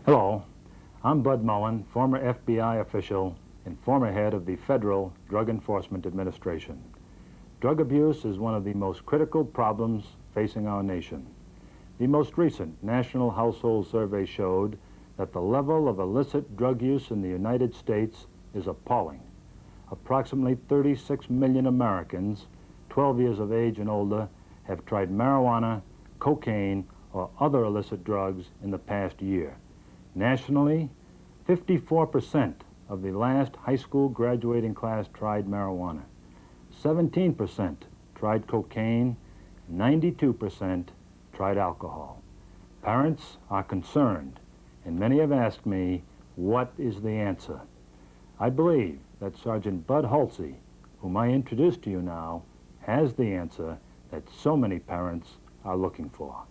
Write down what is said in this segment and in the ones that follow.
Hello, I'm Bud Mullen, former FBI official and former head of the Federal Drug Enforcement Administration. Drug abuse is one of the most critical problems facing our nation. The most recent National Household Survey showed that the level of illicit drug use in the United States is appalling. Approximately 36 million Americans, 12 years of age and older, have tried marijuana, cocaine, or other illicit drugs in the past year. Nationally, 54% of the last high school graduating class tried marijuana. 17% tried cocaine, 92% tried alcohol. Parents are concerned, and many have asked me, what is the answer? I believe that Sergeant Bud Hulsey, whom I introduce to you now, has the answer that so many parents are looking for.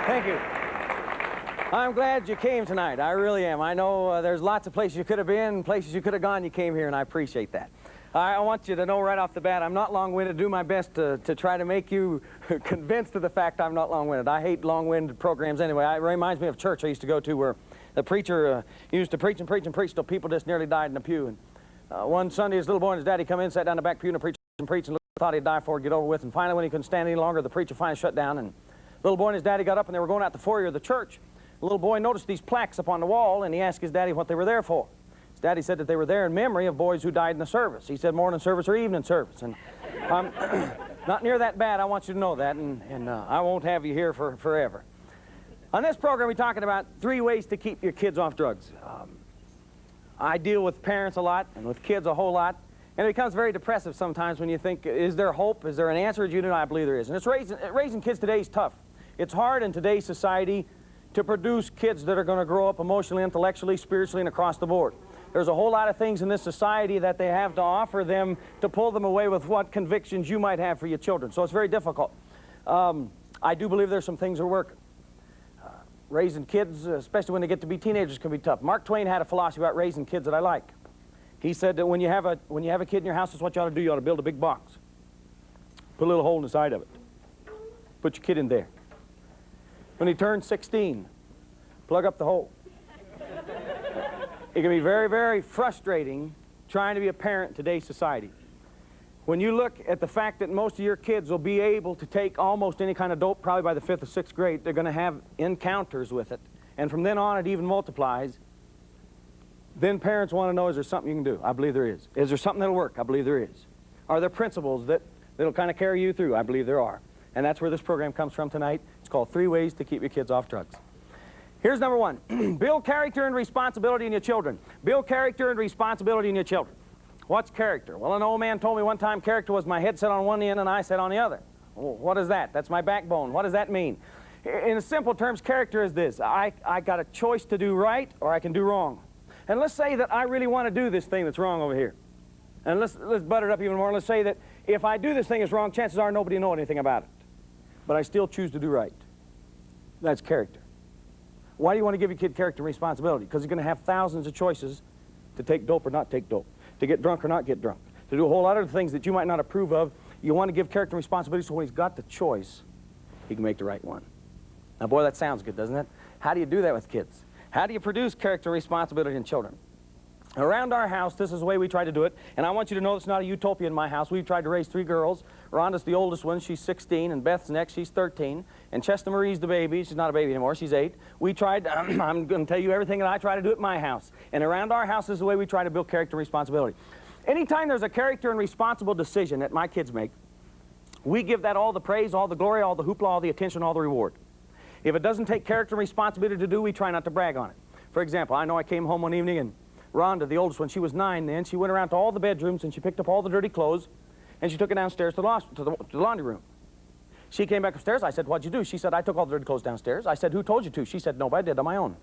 Thank you. I'm glad you came tonight. I really am. I know there's lots of places you could have been, places you could have gone. You came here, and I appreciate that. I want you to know right off the bat, I'm not long-winded. Do my best to try to make you convinced of the fact I'm not long-winded. I hate long-winded programs anyway. It reminds me of church I used to go to where the preacher used to preach and preach and preach till people just nearly died in the pew. And one Sunday, his little boy and his daddy come in, sat down in the back pew, and preached and preached, and thought he'd die before it'd get over with. And finally, when he couldn't stand any longer, the preacher finally shut down, and little boy and his daddy got up, and they were going out the foyer of the church. The little boy noticed these plaques up on the wall, and he asked his daddy what they were there for. His daddy said that they were there in memory of boys who died in the service. He said morning service or evening service. And not near that bad, I want you to know that, and I won't have you here for forever. On this program, we're talking about 3 ways to keep your kids off drugs. I deal with parents a lot and with kids a whole lot, and it becomes very depressive sometimes when you think, is there hope? Is there an answer? You know, I believe there is. And raising kids today is tough. It's hard in today's society to produce kids that are going to grow up emotionally, intellectually, spiritually, and across the board. There's a whole lot of things in this society that they have to offer them to pull them away with what convictions you might have for your children. So it's very difficult. I do believe there's some things that are working. Raising kids, especially when they get to be teenagers, can be tough. Mark Twain had a philosophy about raising kids that I like. He said that when you have a kid in your house, that's what you ought to do. You ought to build a big box. Put a little hole in the side of it. Put your kid in there. When he turns 16, plug up the hole. It can be very, very frustrating trying to be a parent in today's society. When you look at the fact that most of your kids will be able to take almost any kind of dope, probably by the 5th or 6th grade, they're going to have encounters with it. And from then on, it even multiplies. Then parents want to know, is there something you can do? I believe there is. Is there something that'll work? I believe there is. Are there principles that'll kind of carry you through? I believe there are. And that's where this program comes from tonight. It's called 3 Ways to Keep Your Kids Off Drugs. Here's number 1. Build character and responsibility in your children. Build character and responsibility in your children. What's character? Well, an old man told me one time character was my head set on one end and I set on the other. Well, what is that? That's my backbone. What does that mean? In simple terms, character is this. I got a choice to do right or I can do wrong. And let's say that I really want to do this thing that's wrong over here. And let's butter it up even more. Let's say that if I do this thing that's wrong, chances are nobody will know anything about it. But I still choose to do right. That's character. Why do you want to give your kid character and responsibility? Because he's going to have thousands of choices to take dope or not take dope, to get drunk or not get drunk, to do a whole lot of things that you might not approve of. You want to give character and responsibility so when he's got the choice, he can make the right one. Now, boy, that sounds good, doesn't it? How do you do that with kids? How do you produce character and responsibility in children? Around our house, this is the way we try to do it, and I want you to know it's not a utopia in my house. We've tried to raise 3 girls. Rhonda's the oldest one, she's 16, and Beth's next, she's 13, and Chester Marie's the baby. She's not a baby anymore, she's 8. We tried, I'm going to tell you everything that I try to do at my house, and around our house is the way we try to build character and responsibility. Anytime there's a character and responsible decision that my kids make, we give that all the praise, all the glory, all the hoopla, all the attention, all the reward. If it doesn't take character and responsibility to do, we try not to brag on it. For example, I know I came home one evening and Rhonda, the oldest one, she was 9 then, she went around to all the bedrooms and she picked up all the dirty clothes and she took it downstairs to the laundry room. She came back upstairs. I said, what'd you do? She said, I took all the dirty clothes downstairs. I said, who told you to? She said, nobody, I did it on my own.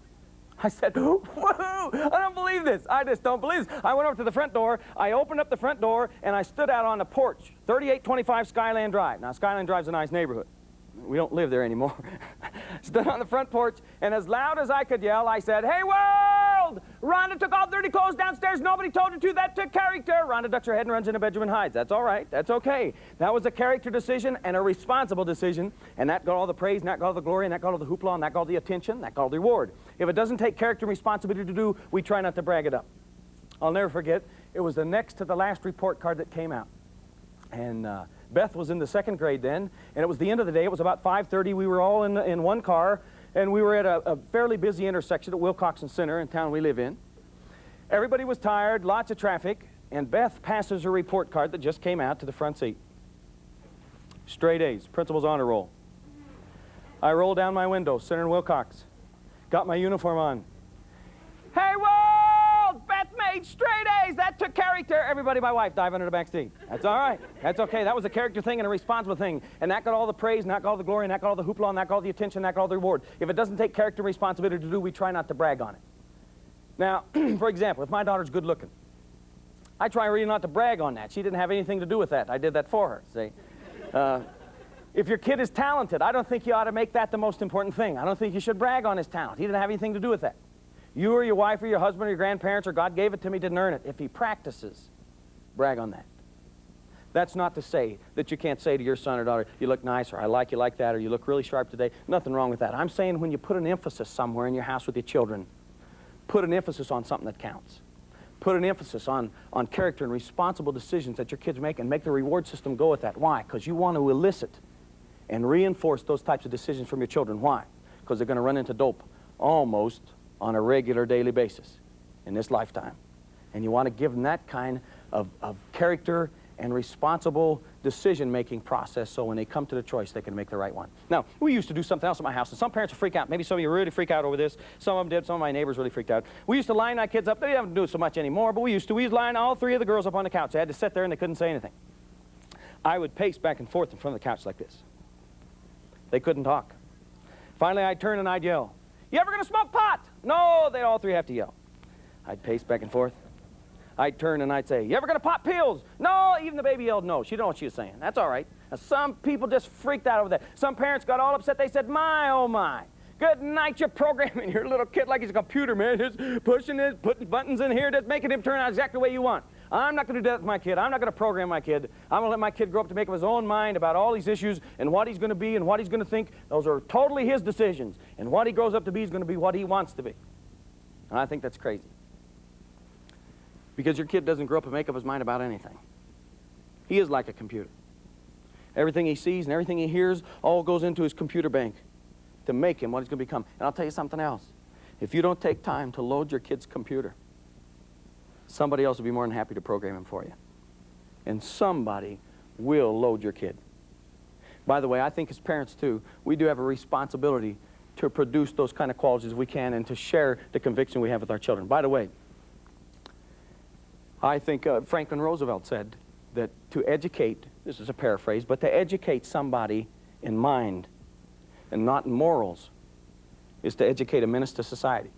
I said, woohoo, I don't believe this. I just don't believe this. I went over to the front door, I opened up the front door, and I stood out on the porch, 3825 Skyland Drive. Now, Skyland Drive's a nice neighborhood. We don't live there anymore. Stood on the front porch, and as loud as I could yell, I said, hey, world! Rhonda took all dirty clothes downstairs. Nobody told her to. That took character. Rhonda ducks her head and runs in her bedroom and hides. That's all right. That's okay. That was a character decision and a responsible decision, and that got all the praise, and that got all the glory, and that got all the hoopla, and that got all the attention, and that got all the reward. If it doesn't take character and responsibility to do, we try not to brag it up. I'll never forget, it was the next to the last report card that came out. And Beth was in the 2nd grade then, and it was the end of the day. It was about 5:30. We were all in one car, and we were at a fairly busy intersection at Wilcoxon Center in town we live in. Everybody was tired, lots of traffic, and Beth passes her report card that just came out to the front seat. Straight A's, principal's honor roll. I roll down my window, Center in Wilcox, got my uniform on. Hey, world! Beth made straight A's. That took character. Everybody, my wife, dive under the back seat. That's all right. That's okay. That was a character thing and a responsible thing. And that got all the praise, and that got all the glory, and that got all the hoopla, and that got all the attention, and that got all the reward. If it doesn't take character and responsibility to do, we try not to brag on it. Now, for example, if my daughter's good looking, I try really not to brag on that. She didn't have anything to do with that. I did that for her, see? If your kid is talented, I don't think you ought to make that the most important thing. I don't think you should brag on his talent. He didn't have anything to do with that. You or your wife or your husband or your grandparents or God gave it to me didn't earn it. If he practices, brag on that. That's not to say that you can't say to your son or daughter, you look nice, or I like you like that, or you look really sharp today. Nothing wrong with that. I'm saying when you put an emphasis somewhere in your house with your children, put an emphasis on something that counts. Put an emphasis on character and responsible decisions that your kids make, and make the reward system go with that. Why? Because you want to elicit and reinforce those types of decisions from your children. Why? Because they're going to run into dope almost on a regular daily basis in this lifetime. And you want to give them that kind of character and responsible decision-making process, so when they come to the choice, they can make the right one. Now, we used to do something else at my house, and some parents would freak out. Maybe some of you really freak out over this. Some of them did. Some of my neighbors really freaked out. We used to line our kids up. They don't do it so much anymore, but we used to. We used to line all 3 of the girls up on the couch. They had to sit there, and they couldn't say anything. I would pace back and forth in front of the couch like this. They couldn't talk. Finally, I'd turn and I'd yell, you ever gonna smoke pot? No, they'd all 3 have to yell. I'd pace back and forth. I'd turn and I'd say, you ever gonna pop pills? No, even the baby yelled no. She didn't know what she was saying. That's all right. Now, some people just freaked out over that. Some parents got all upset. They said, my, oh my. Good night, you're programming your little kid like he's a computer, man. Just pushing it, putting buttons in here, just making him turn out exactly the way you want. I'm not going to do that with my kid. I'm not going to program my kid. I'm going to let my kid grow up to make up his own mind about all these issues and what he's going to be and what he's going to think. Those are totally his decisions. And what he grows up to be is going to be what he wants to be. And I think that's crazy. Because your kid doesn't grow up and make up his mind about anything. He is like a computer. Everything he sees and everything he hears all goes into his computer bank to make him what he's going to become. And I'll tell you something else. If you don't take time to load your kid's computer, somebody else will be more than happy to program him for you. And somebody will load your kid. By the way, I think as parents too, we do have a responsibility to produce those kind of qualities we can and to share the conviction we have with our children. By the way, I think Franklin Roosevelt said that to educate, this is a paraphrase, but to educate somebody in mind and not in morals is to educate a menace to society.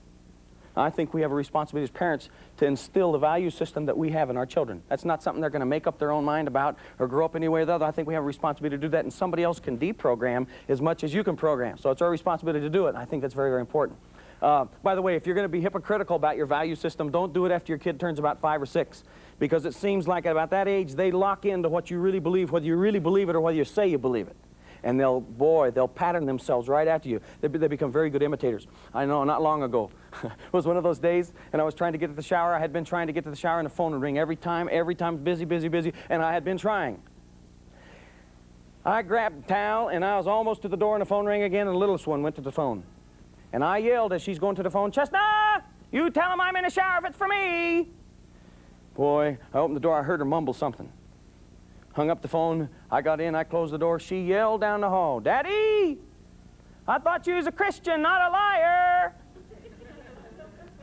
I think we have a responsibility as parents to instill the value system that we have in our children. That's not something they're going to make up their own mind about or grow up any way or the other. I think we have a responsibility to do that, and somebody else can deprogram as much as you can program. So it's our responsibility to do it, and I think that's very, very important. By the way, if you're going to be hypocritical about your value system, don't do it after your kid turns about 5 or 6, because it seems like at about that age they lock into what you really believe, whether you really believe it or whether you say you believe it. And they'll pattern themselves right after you. They become very good imitators. I know not long ago, it was one of those days, and I was trying to get to the shower. I had been trying to get to the shower, and the phone would ring every time, busy, busy, busy, and I had been trying. I grabbed a towel, and I was almost to the door, and the phone rang again, and the littlest one went to the phone. And I yelled as she's going to the phone, Chestnut, you tell him I'm in the shower if it's for me. Boy, I opened the door, I heard her mumble something. Hung up the phone, I got in, I closed the door. She yelled down the hall, Daddy, I thought you was a Christian, not a liar.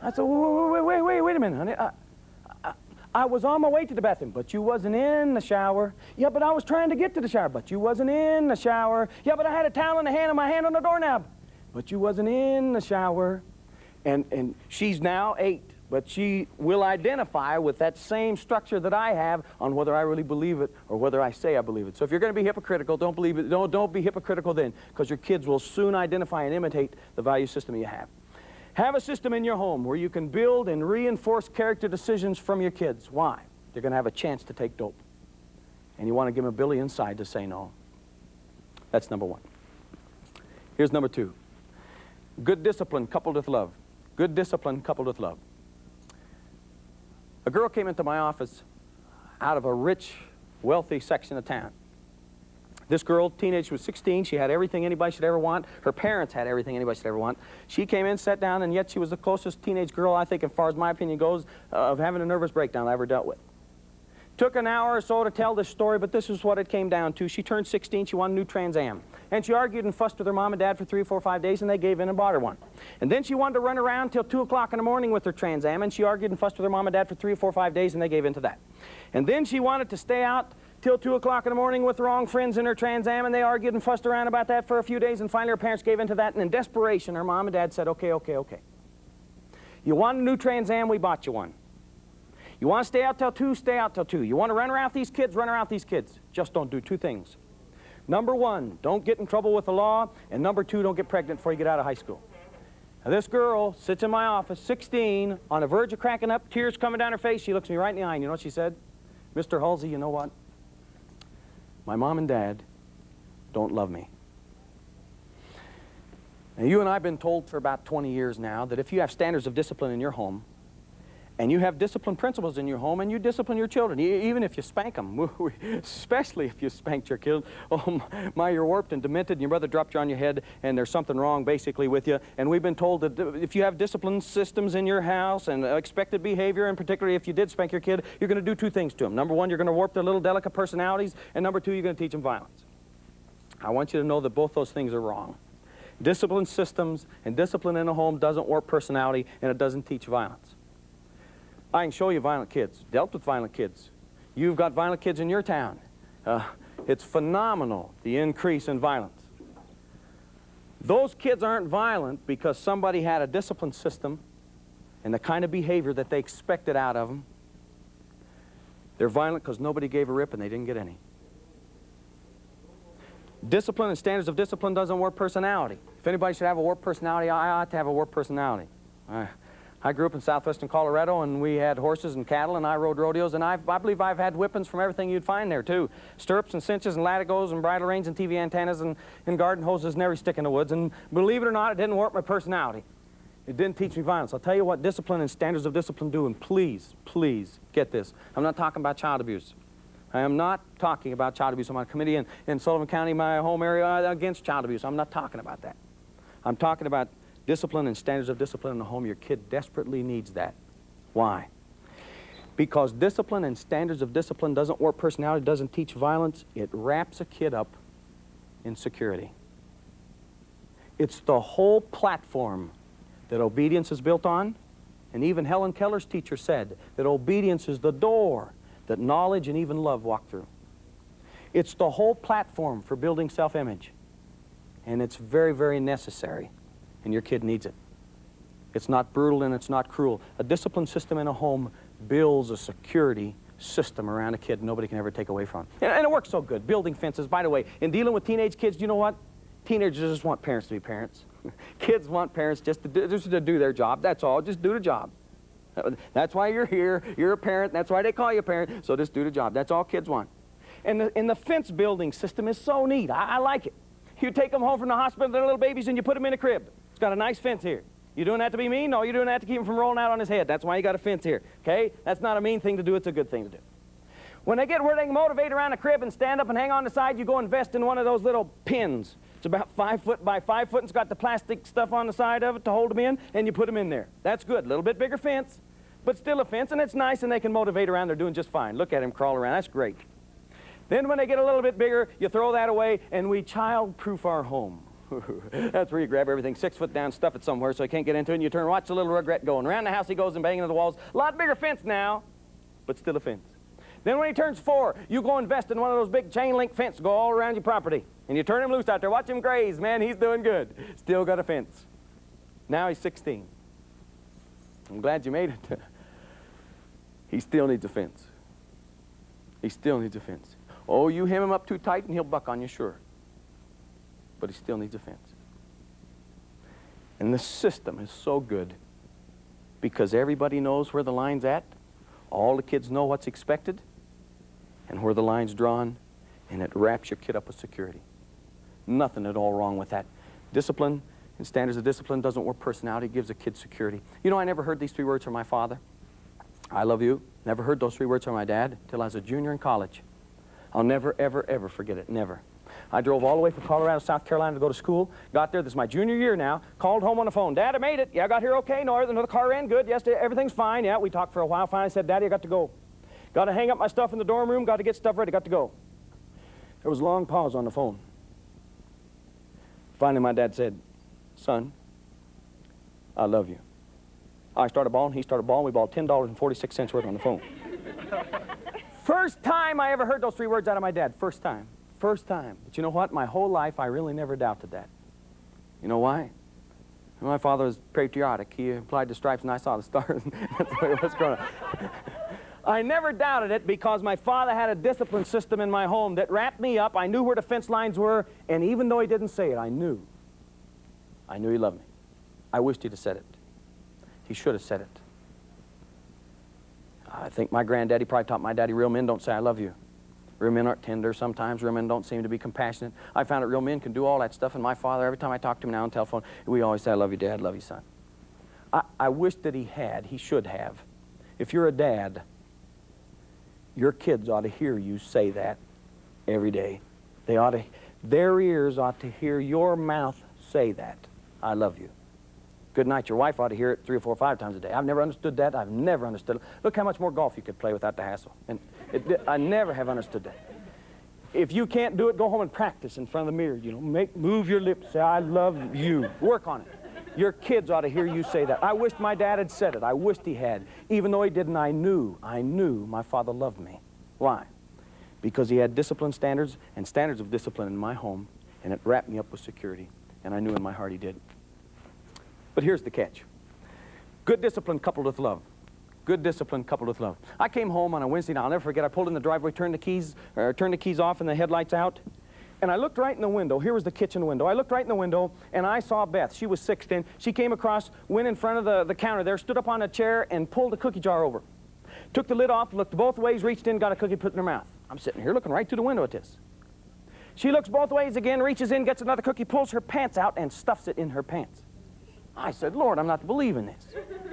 I said, wait a minute, honey. I was on my way to the bathroom, but you wasn't in the shower. Yeah, but I was trying to get to the shower, but you wasn't in the shower. Yeah, but I had a towel in the hand and my hand on the doorknob, but you wasn't in the shower. And she's now 8, but she will identify with that same structure that I have on whether I really believe it or whether I say I believe it. So if you're going to be hypocritical, don't believe it. Don't be hypocritical then, because your kids will soon identify and imitate the value system you have. Have a system in your home where you can build and reinforce character decisions from your kids. Why? They're going to have a chance to take dope. And you want to give them a ability inside to say no. That's number 1. Here's number 2. Good discipline coupled with love. Good discipline coupled with love. A girl came into my office out of a rich, wealthy section of town. This girl, teenage, was 16. She had everything anybody should ever want. Her parents had everything anybody should ever want. She came in, sat down, and yet she was the closest teenage girl, I think, as far as my opinion goes, of having a nervous breakdown I ever dealt with. Took an hour or so to tell this story, but this is what it came down to. She turned 16. She wanted a new Trans Am. And she argued and fussed with her mom and dad for 3, 4, 5 days, and they gave in and bought her one. And then she wanted to run around till 2 o'clock in the morning with her Trans Am, and she argued and fussed with her mom and dad for 3, 4, 5 days, and they gave in to that. And then she wanted to stay out till 2 o'clock in the morning with the wrong friends in her Trans Am, and they argued and fussed around about that for a few days, and finally her parents gave in to that, and in desperation, her mom and dad said, okay, okay, okay. You want a new Trans Am, we bought you one. You want to stay out till 2, stay out till 2. You want to run around with these kids, run around with these kids. Just don't do 2 things. Number 1, don't get in trouble with the law, and number 2, don't get pregnant before you get out of high school. Now this girl sits in my office, 16, on the verge of cracking up, tears coming down her face. She looks me right in the eye, and you know what she said? Mr. Hulsey, you know what? My mom and dad don't love me. Now you and I have been told for about 20 years now that if you have standards of discipline in your home, and you have discipline principles in your home, and you discipline your children, even if you spank them, especially if you spanked your kid. Oh my, you're warped and demented, and your brother dropped you on your head, and there's something wrong basically with you. And we've been told that if you have discipline systems in your house and expected behavior, and particularly if you did spank your kid, you're going to do 2 things to them. Number 1, you're going to warp their little delicate personalities, and number 2, you're going to teach them violence. I want you to know that both those things are wrong. Discipline systems and discipline in a home doesn't warp personality, and it doesn't teach violence. I can show you violent kids, dealt with violent kids. You've got violent kids in your town. It's phenomenal, the increase in violence. Those kids aren't violent because somebody had a discipline system and the kind of behavior that they expected out of them. They're violent because nobody gave a rip and they didn't get any. Discipline and standards of discipline doesn't warp personality. If anybody should have a warped personality, I ought to have a warped personality. I grew up in southwestern Colorado, and we had horses and cattle, and I rode rodeos, and I believe I've had whippings from everything you'd find there, too. Stirrups and cinches and latigos and bridle reins and TV antennas and garden hoses and every stick in the woods. And believe it or not, it didn't warp my personality. It didn't teach me violence. I'll tell you what discipline and standards of discipline do, and please, please get this. I'm not talking about child abuse. I am not talking about child abuse. I'm on a committee in Sullivan County, my home area, against child abuse. I'm not talking about that. I'm talking about discipline and standards of discipline in the home. Your kid desperately needs that. Why? Because discipline and standards of discipline doesn't warp personality, doesn't teach violence. It wraps a kid up in security. It's the whole platform that obedience is built on. And even Helen Keller's teacher said that obedience is the door that knowledge and even love walk through. It's the whole platform for building self-image. And it's very, very necessary. And your kid needs it. It's not brutal and it's not cruel. A discipline system in a home builds a security system around a kid nobody can ever take away from. And it works so good. Building fences. By the way, in dealing with teenage kids, do you know what? Teenagers just want parents to be parents. Kids want parents just to do their job. That's all. Just do the job. That's why you're here. You're a parent. That's why they call you a parent. So just do the job. That's all kids want. And the fence building system is so neat. I like it. You take them home from the hospital, they're little babies, and you put them in a crib. It's got a nice fence here. You doing that to be mean? No, you're doing that to keep him from rolling out on his head. That's why you got a fence here, okay? That's not a mean thing to do. It's a good thing to do. When they get where they can motivate around a crib and stand up and hang on the side, you go invest in one of those little pins. It's about 5 foot by 5 foot, and it's got the plastic stuff on the side of it to hold them in, and you put them in there. That's good. A little bit bigger fence, but still a fence, and it's nice, and they can motivate around. They're doing just fine. Look at him crawl around. That's great. Then when they get a little bit bigger, you throw that away, and we child-proof our home. That's where you grab everything 6 foot down, stuff it somewhere so he can't get into it, and you turn and watch the little regret going. Around the house he goes and banging into the walls. A lot bigger fence now, but still a fence. Then when he turns 4, you go invest in one of those big chain link fences, go all around your property, and you turn him loose out there. Watch him graze. Man, he's doing good. Still got a fence. Now he's 16. I'm glad you made it. He still needs a fence. He still needs a fence. Oh, you hem him up too tight and he'll buck on you, sure. But he still needs a fence. And the system is so good because everybody knows where the line's at. All the kids know what's expected and where the line's drawn, and it wraps your kid up with security. Nothing at all wrong with that. Discipline and standards of discipline doesn't work personality, it gives a kid security. You know, I never heard these 3 words from my father. I love you. Never heard those 3 words from my dad till I was a junior in college. I'll never, ever, ever forget it, never. I drove all the way from Colorado, South Carolina to go to school. Got there, this is my junior year now. Called home on the phone. Dad, I made it. Yeah, I got here okay. No, the car ran good. Yes, everything's fine. Yeah, we talked for a while. Finally, I said, Daddy, I got to go. Got to hang up my stuff in the dorm room. Got to get stuff ready. Got to go. There was a long pause on the phone. Finally, my dad said, son, I love you. I started bawling. He started bawling. We bawled $10.46 worth on the phone. First time I ever heard those 3 words out of my dad. First time. First time. But you know what? My whole life, I really never doubted that. You know why? My father was patriotic. He applied the stripes and I saw the stars. That's the way it was growing up. I never doubted it because my father had a discipline system in my home that wrapped me up. I knew where the fence lines were, and even though he didn't say it, I knew. I knew he loved me. I wished he'd have said it. He should have said it. I think my granddaddy probably taught my daddy, real men don't say I love you. Real men aren't tender sometimes. Real men don't seem to be compassionate. I found that real men can do all that stuff, and my father, every time I talk to him now on the telephone, we always say, I love you, Dad, love you, son. I wish that he had. He should have. If you're a dad, your kids ought to hear you say that every day. They ought to, their ears ought to hear your mouth say that. I love you. Good night. Your wife ought to hear it 3 or 4 or 5 times a day. I've never understood that. I've never understood it. Look how much more golf you could play without the hassle. And I never have understood that. If you can't do it, go home and practice in front of the mirror. You know, move your lips. Say, I love you. Work on it. Your kids ought to hear you say that. I wished my dad had said it. I wished he had. Even though he didn't, I knew my father loved me. Why? Because he had discipline standards and standards of discipline in my home, and it wrapped me up with security. And I knew in my heart he did. But here's the catch. Good discipline coupled with love. Good discipline coupled with love. I came home on a Wednesday night. I'll never forget. I pulled in the driveway, turned the keys off and the headlights out. And I looked right in the window. Here was the kitchen window. I looked right in the window, and I saw Beth. She was 16. She came across, went in front of the counter there, stood up on a chair, and pulled a cookie jar over. Took the lid off, looked both ways, reached in, got a cookie, put it in her mouth. I'm sitting here looking right through the window at this. She looks both ways again, reaches in, gets another cookie, pulls her pants out, and stuffs it in her pants. I said, Lord, I'm not to believe in this.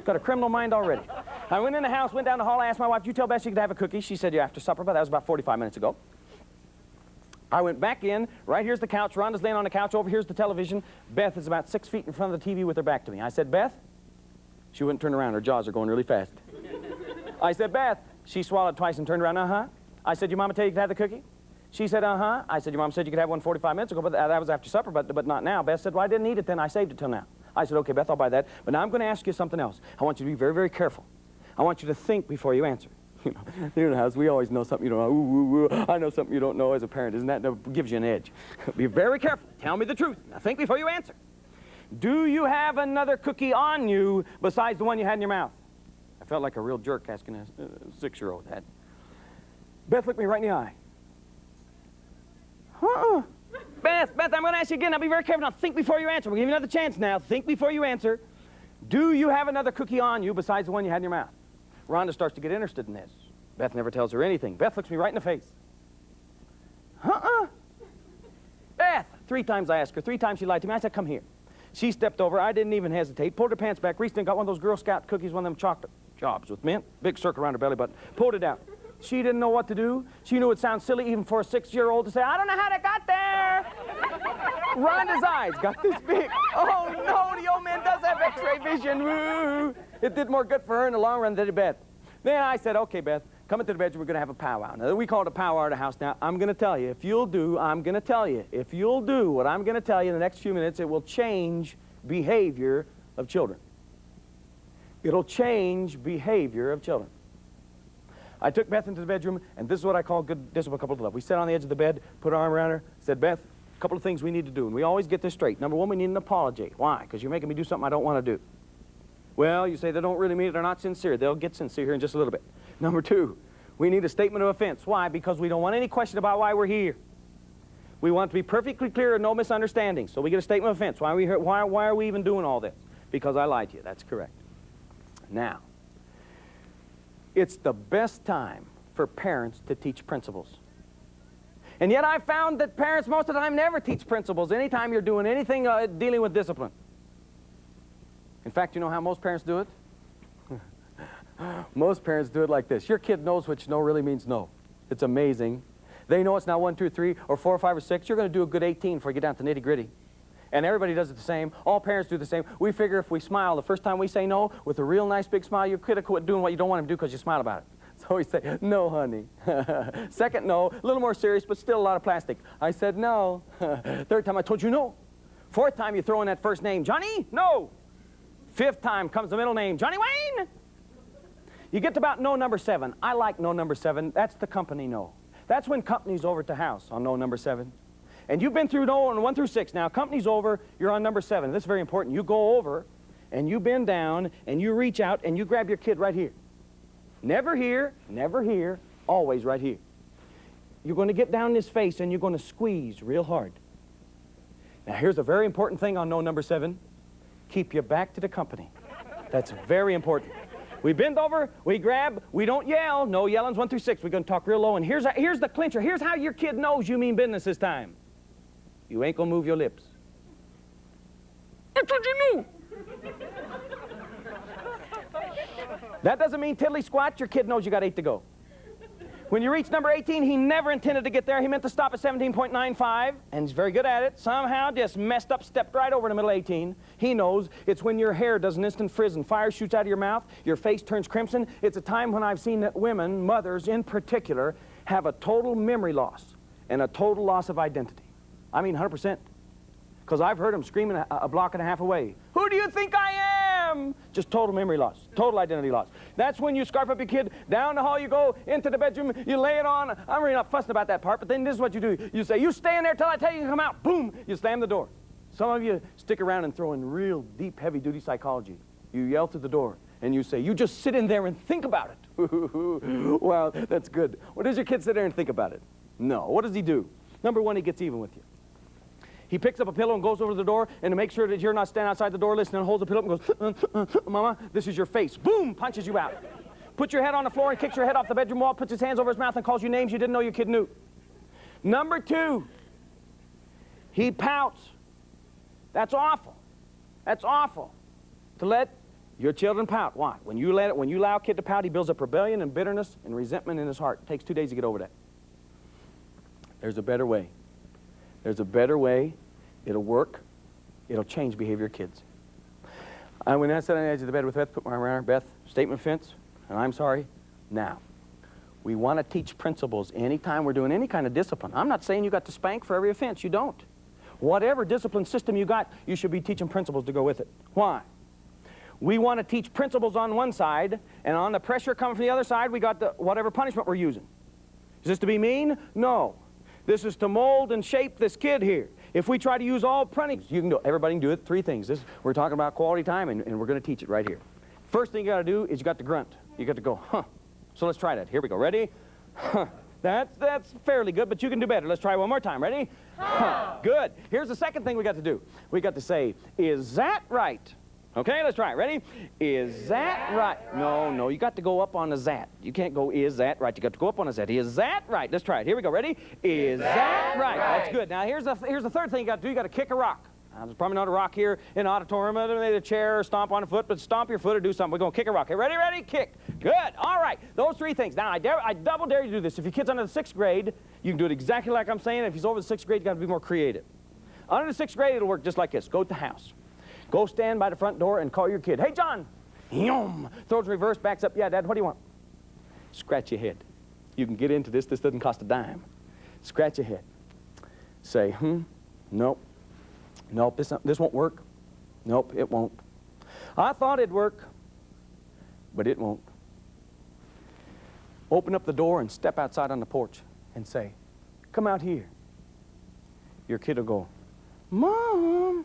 Got a criminal mind already. I went in the house, went down the hall, I asked my wife, did you tell Beth she could have a cookie? She said, yeah, after supper, but that was about 45 minutes ago. I went back in, right here's the couch, Rhonda's laying on the couch, over here's the television. Beth is about 6 feet in front of the TV with her back to me. I said, Beth? She wouldn't turn around, her jaws are going really fast. I said, Beth? She swallowed twice and turned around, uh-huh. I said, your mama tell you to have the cookie? She said, uh-huh. I said, your mom said you could have one 45 minutes ago, but that was after supper, but not now. Beth said, well, I didn't eat it then, I saved it till now. I said, okay, Beth, I'll buy that. But now I'm going to ask you something else. I want you to be very, very careful. I want you to think before you answer. You know, in the house, we always know something you don't know. Ooh, ooh, ooh. I know something you don't know as a parent. Isn't that gives you an edge? Be very careful. Tell me the truth. Now think before you answer. Do you have another cookie on you besides the one you had in your mouth? I felt like a real jerk asking a 6-year-old that. Beth looked me right in the eye. Beth, I'm going to ask you again. Now be very careful. Now think before you answer. We'll give you another chance now. Think before you answer. Do you have another cookie on you besides the one you had in your mouth? Rhonda starts to get interested in this. Beth never tells her anything. Beth looks me right in the face. Beth! 3 times I asked her. 3 times she lied to me. I said, come here. She stepped over. I didn't even hesitate. Pulled her pants back. Reached in, got one of those Girl Scout cookies, one of them chocolate jobs with mint. Big circle around her belly button. Pulled it out. She didn't know what to do. She knew it sounds silly even for a 6-year-old to say, I don't know how that got there. Rhonda's eyes got this big. Oh, no, the old man does have x-ray vision. Woo. It did more good for her in the long run than it did Beth. Then I said, okay, Beth, come into the bedroom. We're going to have a powwow. Now, we call it a powwow at the house. Now, I'm going to tell you, if you'll do, I'm going to tell you, if you'll do what I'm going to tell you in the next few minutes, it will change behavior of children. It'll change behavior of children. I took Beth into the bedroom, and this is what I call good discipline coupled with love. We sat on the edge of the bed, put our arm around her, said, Beth, a couple of things we need to do, and we always get this straight. Number one, we need an apology. Why? Because you're making me do something I don't want to do. Well, you say they don't really mean it, they're not sincere. They'll get sincere here in just a little bit. Number two, we need a statement of offense. Why? Because we don't want any question about why we're here. We want to be perfectly clear and no misunderstandings. So we get a statement of offense. Why are we here? Why are we even doing all this? Because I lied to you. That's correct. Now, it's the best time for parents to teach principles. And yet I've found that parents most of the time never teach principles anytime you're doing anything dealing with discipline. In fact, you know how most parents do it? Most parents do it like this. Your kid knows which no really means no. It's amazing. They know it's not 1, 2, 3, or 4, 5, or 6. You're going to do a good 18 before you get down to nitty-gritty. And everybody does it the same. All parents do the same. We figure if we smile the first time we say no, with a real nice big smile, your kid will quit doing what you don't want him to do because you smile about it. So we say, no, honey. Second no, a little more serious, but still a lot of plastic. I said no. Third time I told you no. Fourth time you throw in that first name, Johnny, no. Fifth time comes the middle name, Johnny Wayne. You get to about no number 7. I like no number 7. That's the company no. That's when company's over at the house on no number 7. And you've been through no on 1 through 6. Now, company's over, you're on number 7. This is very important. You go over, and you bend down, and you reach out, and you grab your kid right here. Never here, always right here. You're going to get down in his face, and you're going to squeeze real hard. Now, here's a very important thing on no number 7. Keep your back to the company. That's very important. We bend over, we grab, we don't yell. No yelling's 1 through 6. We're going to talk real low, and here's the clincher. Here's how your kid knows you mean business this time. You ain't going to move your lips. That's what you knew. That doesn't mean tiddly squat. Your kid knows you got 8 to go. When you reach number 18, he never intended to get there. He meant to stop at 17.95, and he's very good at it. Somehow just messed up, stepped right over in the middle of 18. He knows it's when your hair does an instant frizz and fire shoots out of your mouth, your face turns crimson. It's a time when I've seen that women, mothers in particular, have a total memory loss and a total loss of identity. I mean 100%. Because I've heard them screaming a block and a half away. Who do you think I am? Just total memory loss, total identity loss. That's when you scarf up your kid, down the hall you go, into the bedroom, you lay it on. I'm really not fussing about that part, but then this is what you do. You say, you stay in there till I tell you to come out. Boom, you slam the door. Some of you stick around and throw in real deep, heavy-duty psychology. You yell through the door, and you say, you just sit in there and think about it. Wow, that's good. What does your kid sit there and think about it? No, what does he do? Number 1, he gets even with you. He picks up a pillow and goes over to the door, and to make sure that you're not standing outside the door listening, holds the pillow up and goes, Mama, this is your face. Boom, punches you out. Puts your head on the floor and kicks your head off the bedroom wall, puts his hands over his mouth and calls you names you didn't know your kid knew. Number 2, he pouts. That's awful. That's awful. To let your children pout. Why? When you allow a kid to pout, he builds up rebellion and bitterness and resentment in his heart. It takes 2 days to get over that. There's a better way. There's a better way. It'll work. It'll change behavior of kids. When I sat on the edge of the bed with Beth, put my arm around her, Beth, statement of offense, and I'm sorry. Now, we want to teach principles anytime we're doing any kind of discipline. I'm not saying you got to spank for every offense. You don't. Whatever discipline system you got, you should be teaching principles to go with it. Why? We want to teach principles on one side, and on the pressure coming from the other side, we got the whatever punishment we're using. Is this to be mean? No. This is to mold and shape this kid here. If we try to use all punishments, you can do, everybody can do it. 3 things. We're talking about quality time, and we're going to teach it right here. First thing you got to do is you got to grunt. You got to go, huh. So let's try that. Here we go. Ready? Huh. That's fairly good, but you can do better. Let's try one more time. Ready? Huh. Good. Here's the second thing we got to do. We got to say, is that right? Okay, let's try it. Ready? Is that right? No, you got to go up on a zat. You can't go, is that right? You got to go up on a zat. Is that right? Let's try it. Here we go. Ready? Is that right? That's good. Now, here's the third thing you got to do. You got to kick a rock. Now, there's probably not a rock here in the auditorium. A chair or stomp on a foot, but stomp your foot or do something. We're going to kick a rock. Okay, ready? Kick. Good. All right. Those 3 things. Now, I double dare you to do this. If your kid's under the 6th grade, you can do it exactly like I'm saying. If he's over the 6th grade, you got to be more creative. Under the 6th grade, it'll work just like this. Go to the house. Go stand by the front door and call your kid. Hey, John. Yum. Throws reverse, backs up. Yeah, Dad, what do you want? Scratch your head. You can get into this. This doesn't cost a dime. Scratch your head. Say, nope. Nope, this won't work. Nope, it won't. I thought it'd work, but it won't. Open up the door and step outside on the porch and say, come out here. Your kid will go, Mom,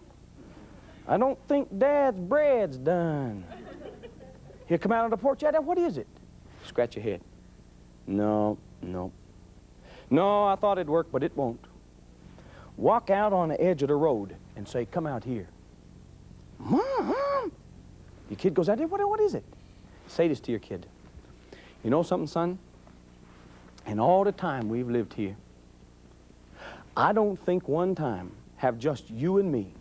I don't think Dad's bread's done. He'll come out on the porch. Yeah, Dad, what is it? Scratch your head. No, no. No, I thought it'd work, but it won't. Walk out on the edge of the road and say, come out here. Mom! Your kid goes out there, what is it? Say this to your kid. You know something, son? In all the time we've lived here, I don't think one time have just you and me,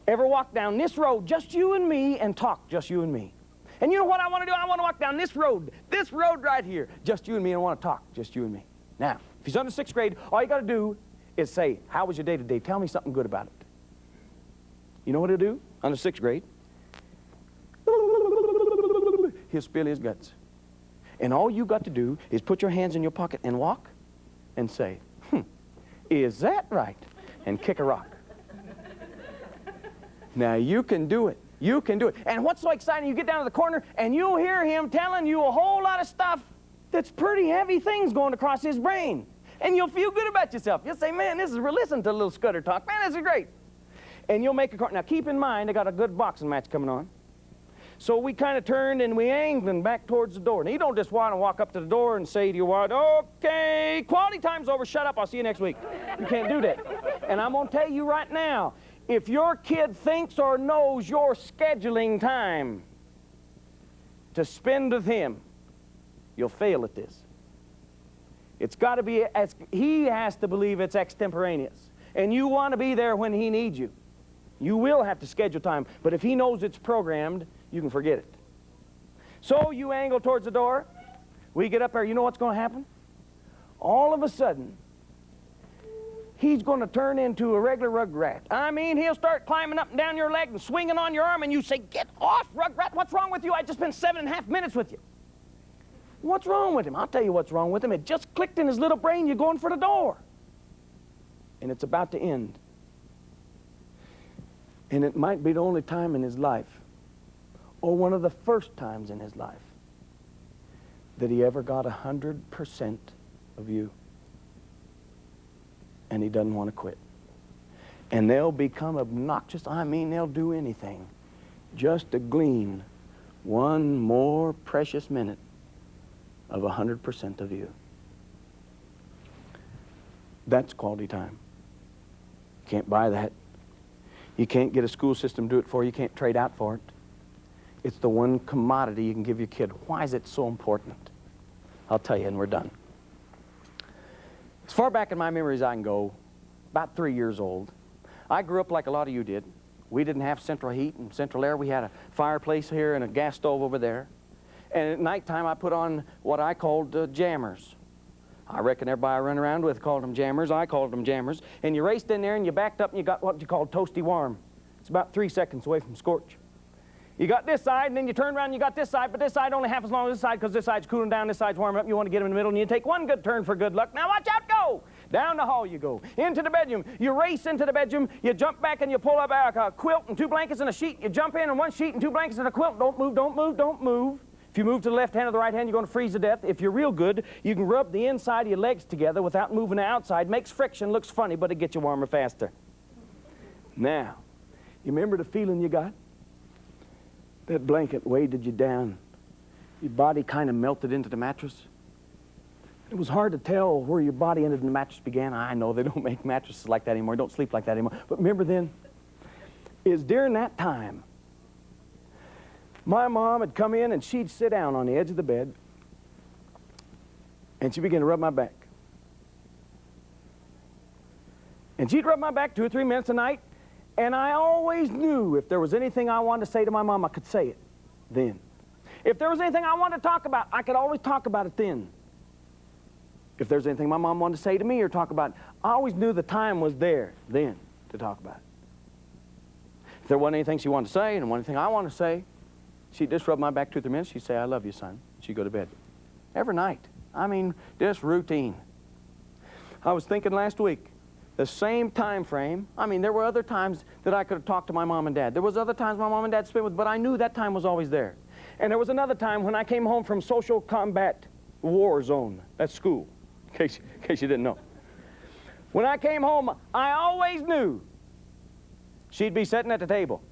ever walk down this road, just you and me, and talk, just you and me. And you know what I want to do? I want to walk down this road right here, just you and me, and I want to talk, just you and me. Now, if he's under 6th grade, all you got to do is say, how was your day today? Tell me something good about it. You know what he'll do? Under 6th grade, he'll spill his guts. And all you got to do is put your hands in your pocket and walk and say, is that right? And kick a rock. Now, you can do it. You can do it. And what's so exciting, you get down to the corner and you'll hear him telling you a whole lot of stuff that's pretty heavy things going across his brain. And you'll feel good about yourself. You'll say, man, we're listening to a little Scudder talk. Man, this is great. And you'll make a corner. Now, keep in mind, I got a good boxing match coming on. So we kind of turned and we angled back towards the door. Now, you don't just want to walk up to the door and say to your wife, okay, quality time's over, shut up, I'll see you next week. You can't do that. And I'm going to tell you right now, if your kid thinks or knows you're scheduling time to spend with him, you'll fail at this. It's got to be, he has to believe it's extemporaneous. And you want to be there when he needs you. You will have to schedule time, but if he knows it's programmed, you can forget it. So you angle towards the door. We get up there. You know what's going to happen? All of a sudden, he's going to turn into a regular rugrat. I mean, he'll start climbing up and down your leg and swinging on your arm, and you say, get off, rugrat. What's wrong with you? I just spent 7.5 minutes with you. What's wrong with him? I'll tell you what's wrong with him. It just clicked in his little brain. You're going for the door. And it's about to end. And it might be the only time in his life, or one of the first times in his life, that he ever got 100% of you. And he doesn't want to quit. And they'll become obnoxious. I mean, they'll do anything just to glean one more precious minute of 100% of you. That's quality time. Can't buy that. You can't get a school system to do it for you. You can't trade out for it. It's the one commodity you can give your kid. Why is it so important? I'll tell you, and we're done. As far back in my memories I can go, about 3 years old, I grew up like a lot of you did. We didn't have central heat and central air. We had a fireplace here and a gas stove over there. And at nighttime I put on what I called jammers. I reckon everybody I run around with called them jammers. I called them jammers. And you raced in there and you backed up and you got what you call toasty warm. It's about 3 seconds away from scorch. You got this side, and then you turn around and you got this side, but this side only half as long as this side because this side's cooling down, this side's warming up. You want to get them in the middle, and you take one good turn for good luck. Now watch out, go! Down the hall you go. Into the bedroom. You race into the bedroom. You jump back and you pull up a quilt and 2 blankets and a sheet. You jump in and 1 sheet and 2 blankets and a quilt. Don't move, don't move, don't move. If you move to the left hand or the right hand, you're going to freeze to death. If you're real good, you can rub the inside of your legs together without moving the outside. Makes friction, looks funny, but it gets you warmer faster. Now, you remember the feeling you got? That blanket weighted you down. Your body kind of melted into the mattress. It was hard to tell where your body ended and the mattress began. I know they don't make mattresses like that anymore. Don't sleep like that anymore. But remember then, is during that time, my mom had come in and she'd sit down on the edge of the bed and she began to rub my back. And she'd rub my back 2 or 3 minutes a night. And I always knew if there was anything I wanted to say to my mom, I could say it then. If there was anything I wanted to talk about, I could always talk about it then. If there's anything my mom wanted to say to me or talk about, I always knew the time was there then to talk about it. If there wasn't anything she wanted to say and anything I wanted to say, she'd just rub my back 2 or 3 minutes. She'd say, I love you, son. She'd go to bed. Every night. I mean, just routine. I was thinking last week, the same time frame. I mean, there were other times that I could have talked to my mom and dad. There was other times my mom and dad spent with, but I knew that time was always there. And there was another time when I came home from social combat war zone at school, in case you didn't know. When I came home, I always knew she'd be sitting at the table.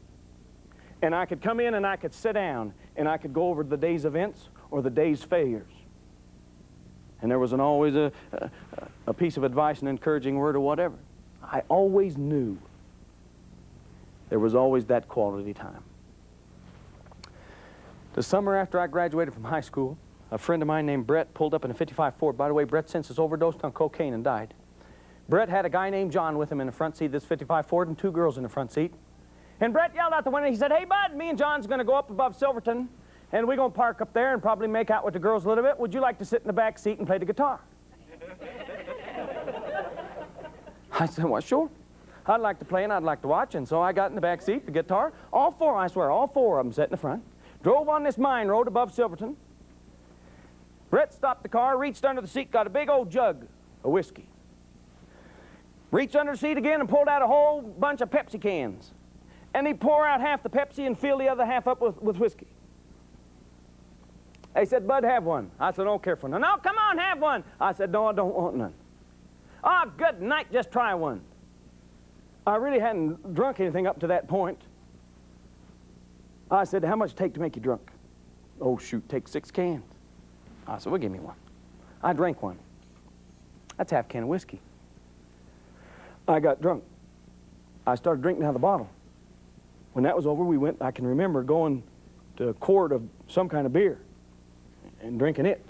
And I could come in and I could sit down and I could go over the day's events or the day's failures. And there wasn't always a piece of advice, an encouraging word or whatever. I always knew there was always that quality time. The summer after I graduated from high school, a friend of mine named Brett pulled up in a 55 Ford. By the way, Brett since has overdosed on cocaine and died. Brett had a guy named John with him in the front seat of this 55 Ford and 2 girls in the front seat. And Brett yelled out the window, he said, "Hey, bud, me and John's going to go up above Silverton, and we're going to park up there and probably make out with the girls a little bit. Would you like to sit in the back seat and play the guitar?" I said, "Well, sure. I'd like to play and I'd like to watch." And so I got in the back seat, the guitar. All 4, I swear, all 4 of them sat in the front. Drove on this mine road above Silverton. Brett stopped the car, reached under the seat, got a big old jug of whiskey. Reached under the seat again and pulled out a whole bunch of Pepsi cans. And he'd pour out half the Pepsi and fill the other half up with whiskey. They said, "Bud, have one." I said, "I don't care for none." "No, come on, have one." I said, "No, I don't want none." "Oh, good night, just try one." I really hadn't drunk anything up to that point. I said, "How much take to make you drunk?" "Oh, shoot, take 6 cans. I said, "Well, give me one." I drank one. That's half a can of whiskey. I got drunk. I started drinking out of the bottle. When that was over, we went, I can remember going to a quart of some kind of beer and drinking it.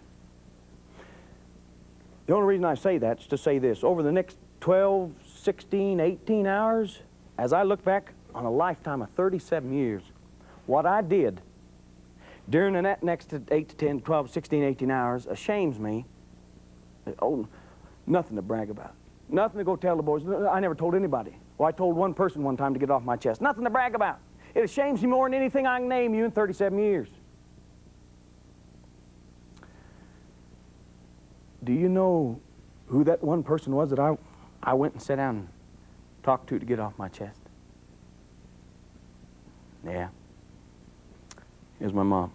The only reason I say that is to say this. Over the next 12, 16, 18 hours, as I look back on a lifetime of 37 years, what I did during the next 8 to 10, 12, 16, 18 hours ashames me. Oh, nothing to brag about. Nothing to go tell the boys. I never told anybody. Well, I told one person one time to get it off my chest. Nothing to brag about. It ashames me more than anything I can name you in 37 years. Do you know who that one person was that I went and sat down and talked to get off my chest? Yeah. It was my mom.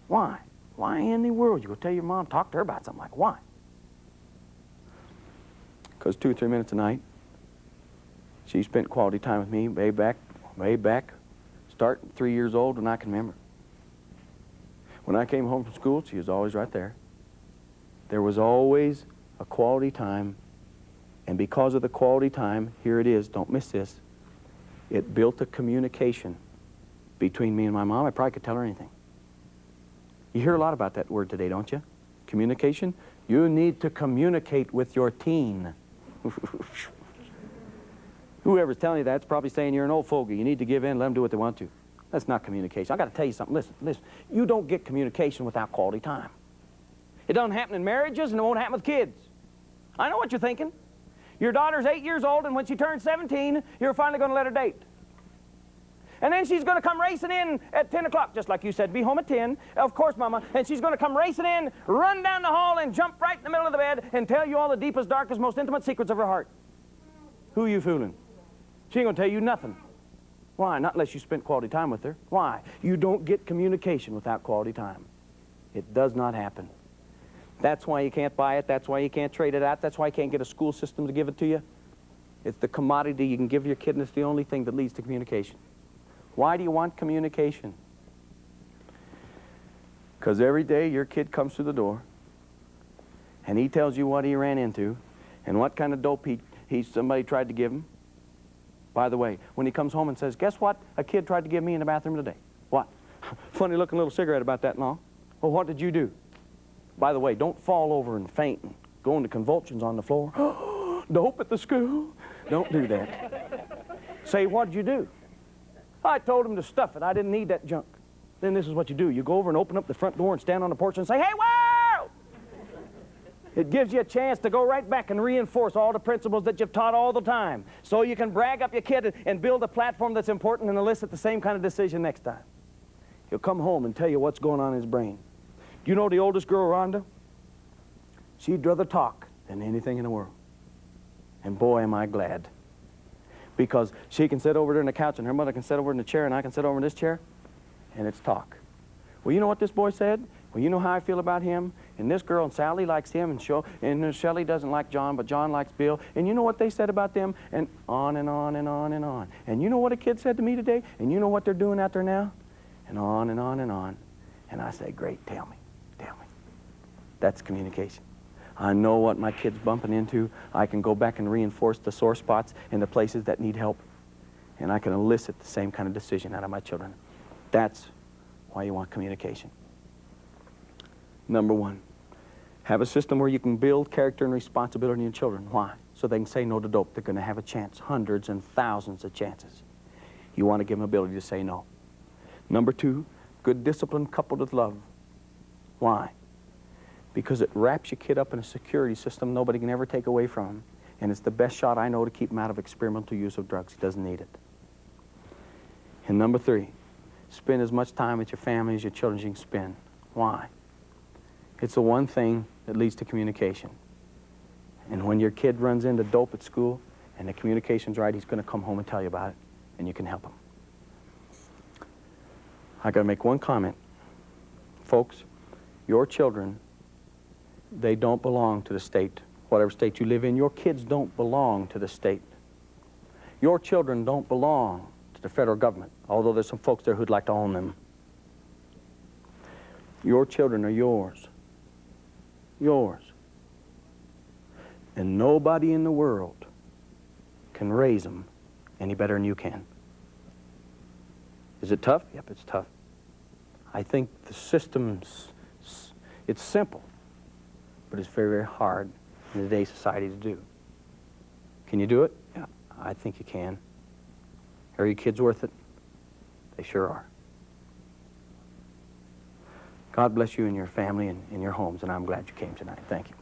Why? Why in the world you go tell your mom, talk to her about something like that? Why? Because 2 or 3 minutes a night, she spent quality time with me way back, starting 3 years old when I can remember. When I came home from school, she was always right there. There was always a quality time, and because of the quality time, here it is, don't miss this, it built a communication between me and my mom. I probably could tell her anything. You hear a lot about that word today, don't you? Communication. You need to communicate with your teen. Whoever's telling you that's probably saying you're an old fogey. You need to give in, let them do what they want to. That's not communication. I got to tell you something. Listen. You don't get communication without quality time. It doesn't happen in marriages, and it won't happen with kids. I know what you're thinking. Your daughter's 8 years old, and when she turns 17, you're finally going to let her date. And then she's going to come racing in at 10 o'clock, just like you said, be home at 10. Of course, Mama. And she's going to come racing in, run down the hall, and jump right in the middle of the bed and tell you all the deepest, darkest, most intimate secrets of her heart. Who are you fooling? She ain't going to tell you nothing. Why? Not unless you spent quality time with her. Why? You don't get communication without quality time. It does not happen. That's why you can't buy it. That's why you can't trade it out. That's why you can't get a school system to give it to you. It's the commodity you can give your kid, and it's the only thing that leads to communication. Why do you want communication? Because every day your kid comes through the door, and he tells you what he ran into, and what kind of dope somebody tried to give him. By the way, when he comes home and says, "Guess what? A kid tried to give me in the bathroom today." What? Funny looking little cigarette about that long. Well, what did you do? By the way, don't fall over and faint and go into convulsions on the floor. Dope at the school. Don't do that. Say, "What did you do?" "I told him to stuff it. I didn't need that junk." Then this is what you do. You go over and open up the front door and stand on the porch and say, "Hey, world!" It gives you a chance to go right back and reinforce all the principles that you've taught all the time, so you can brag up your kid and build a platform that's important and elicit the same kind of decision next time. He'll come home and tell you what's going on in his brain. Do you know the oldest girl, Rhonda? She'd rather talk than anything in the world. And boy, am I glad. Because she can sit over there on the couch, and her mother can sit over in the chair, and I can sit over in this chair, and it's talk. Well, you know what this boy said? Well, you know how I feel about him, and this girl, and Sally likes him, and Shelley doesn't like John, but John likes Bill, and you know what they said about them, and on and on and on and on. And you know what a kid said to me today, and you know what they're doing out there now, and on and on and on. And I say, great, tell me, tell me. That's communication. I know what my kid's bumping into. I can go back and reinforce the sore spots and the places that need help, and I can elicit the same kind of decision out of my children. That's why you want communication. Number one, have a system where you can build character and responsibility in your children. Why? So they can say no to dope. They're going to have a chance, hundreds and thousands of chances. You want to give them ability to say no. Number two, good discipline coupled with love. Why? Because it wraps your kid up in a security system nobody can ever take away from him. And it's the best shot I know to keep him out of experimental use of drugs. He doesn't need it. And number three, spend as much time with your family as your children as you can spend. Why? It's the one thing that leads to communication. And when your kid runs into dope at school and the communication's right, he's going to come home and tell you about it, and you can help him. I got to make one comment. Folks, your children, they don't belong to the state. Whatever state you live in, your kids don't belong to the state. Your children don't belong to the federal government, although there's some folks there who'd like to own them. Your children are yours. Yours. And nobody in the world can raise them any better than you can. Is it tough? Yep, it's tough. I think the system's, it's simple, but it's very, very hard in today's society to do. Can you do it? Yeah, I think you can. Are your kids worth it? They sure are. God bless you and your family and your homes, and I'm glad you came tonight. Thank you.